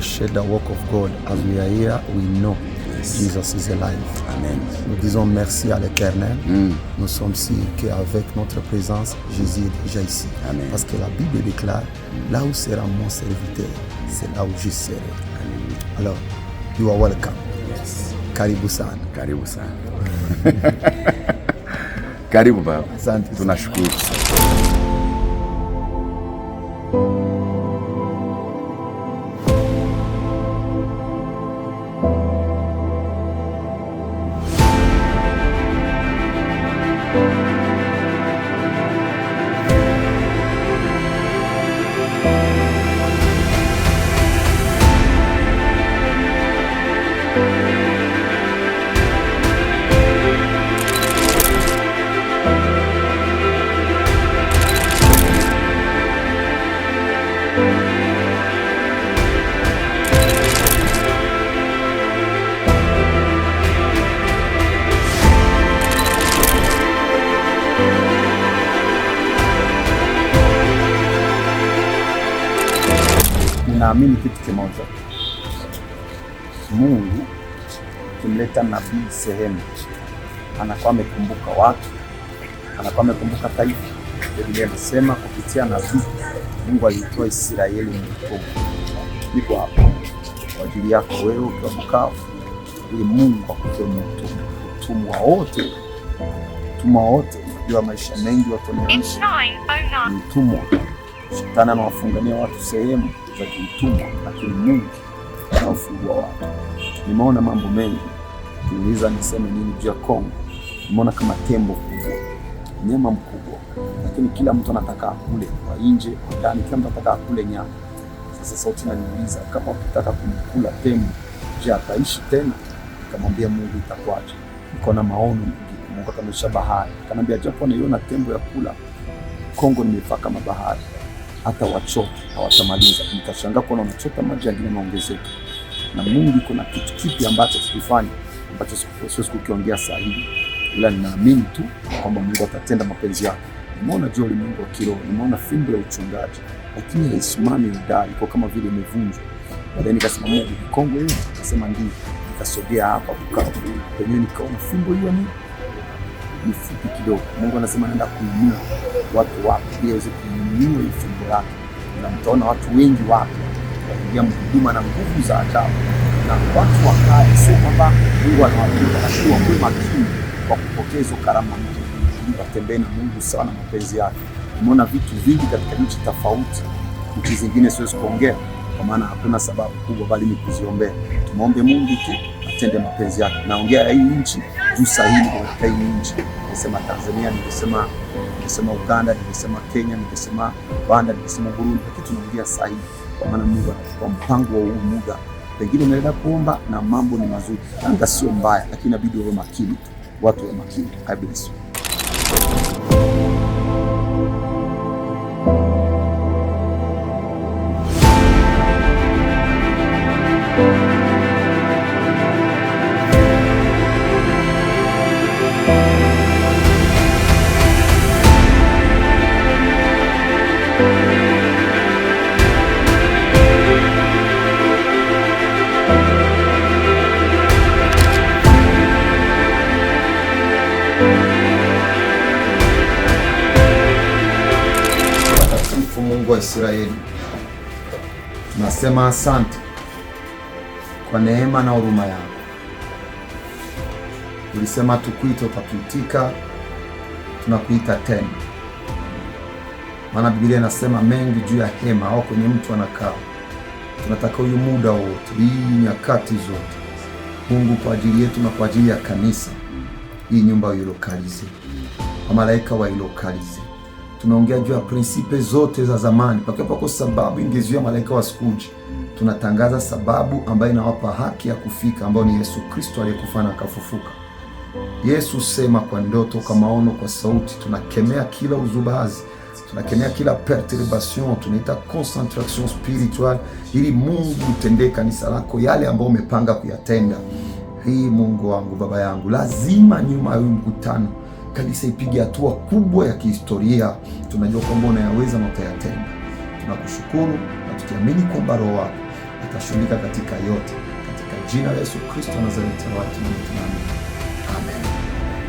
appreciate the work of God. As we are here, we know Jesus is alive. Amen. Nous disons merci à l'Éternel. Nous sommes sûrs qu'avec notre présence, Jésus est déjà ici. Amen. Parce que la Bible déclare, là où sera mon serviteur, c'est là où je serai. Amen. Alors, you are welcome. Yes. Karibu sana. Karibu sana. Karibu baba. Asante. Tunashukuru. Naamini kitu kimoja, Mungu kimleta nabii sehemu, anakuwa amekumbuka watu, anakuwa amekumbuka taifa. Biblia inasema kupitia nabii Mungu alitoa Israeli mtumwa. Niko hapa kwa ajili yako wewe ukiwa Bukavu, ili Mungu akutoe utumwa wote. Utumwa wote, unajua maisha mengi watu wanaishi ni utumwa. Shetani anawafungania watu sehemu za kiutumwa, lakini Mungu anawafungua watu. Nimeona mambo mengi, niuliza niseme nini juu ya Kongo. Nimeona kama tembo kubwa, nyama mkubwa, lakini kila mtu anataka akule, kwa nje, kwa ndani, kila mtu anataka akule nyama. Sasa sauti inaniuliza, kama ukitaka kumkula tembo, je, ataishi tena? Nikamwambia Mungu, itakuwaje? Niko na maono mengi. Mungu akamesha bahari, akaniambia japo naiona tembo ya kula Kongo, nimefaa kama bahari, hata wachote hawatamaliza. Nikashangaa kuona wanachota maji yangine maongezeka. Na Mungu iko na kitu kipi ambacho tukifanya ambacho siwezi kukiongea saa hii, ila ninaamini tu kwamba Mungu atatenda mapenzi yake. Nimeona jua ulimwengu wa kiroho, nimeona fimbo ya uchungaji, lakini haisimami udai, iko kama vile imevunjwa. Baadaye nikasema Mungu, Kongo hiyo? Akasema ndio. Nikasogea hapa Bukavu, penyewe nikaona fimbo hiyo ni fupi kidogo. Mungu anasema naenda kuinua watu wake ili aweze kuinua fimbo yake, na mtaona watu wengi wake wakiingia mhuduma na nguvu za ajabu, na watu wakae. Sio kwamba Mungu anawapenda, lakini wawe makini kwa kupokea hizo karama mpya, ili watembee na Mungu sawa na mapenzi yake. Nimeona vitu vingi katika nchi tofauti, nchi zingine siwezi kuongea kwa maana hakuna sababu kubwa, bali ni kuziombea. Tunaombe Mungu tu atende mapenzi yake. Naongea hii nchi juu sahihi kwa hii nchi. Nimesema Tanzania, nimesema Uganda, nimesema Kenya, nimesema Rwanda, nimesema Burundi, lakini tunaongea sahihi kwa maana Mungu anachukua mpango wa huu muda. Pengine unaenda kuomba na mambo ni mazuri, anga sio mbaya, lakini inabidi uwe makini tu. Watu wa makini. I bless you. Mungu wa Israeli, tunasema asante kwa neema na huruma yako. Ulisema tukuite, utatuitika, tunakuita tena. Maana Biblia inasema mengi juu ya hema au kwenye mtu anakaa. Tunataka huyu muda wote, hii nyakati zote, Mungu, kwa ajili yetu na kwa ajili ya kanisa, hii nyumba uilokalize, malaika wailokalize. Tunaongea juu ya prinsipe zote za zamani, pako sababu ingezuia malaika wasikuji. Tunatangaza sababu ambayo inawapa haki ya kufika, ambayo ni Yesu Kristo aliyekufa na akafufuka. Yesu sema kwa ndoto, kwa maono, kwa sauti. Tunakemea kila uzubazi, tunakemea kila perturbation, tunaita concentration spirituelle, ili Mungu utendee kanisa lako yale ambayo umepanga kuyatenda. Hii Mungu wangu, Baba yangu, lazima nyuma ya mkutano kanisa ipige hatua kubwa ya kihistoria. Tunajua kwamba unayaweza na utayatenda. Tunakushukuru na tukiamini kwamba Roho wako atashughulika katika yote. Katika jina la Yesu Kristo wa Nazareti, tunaamini.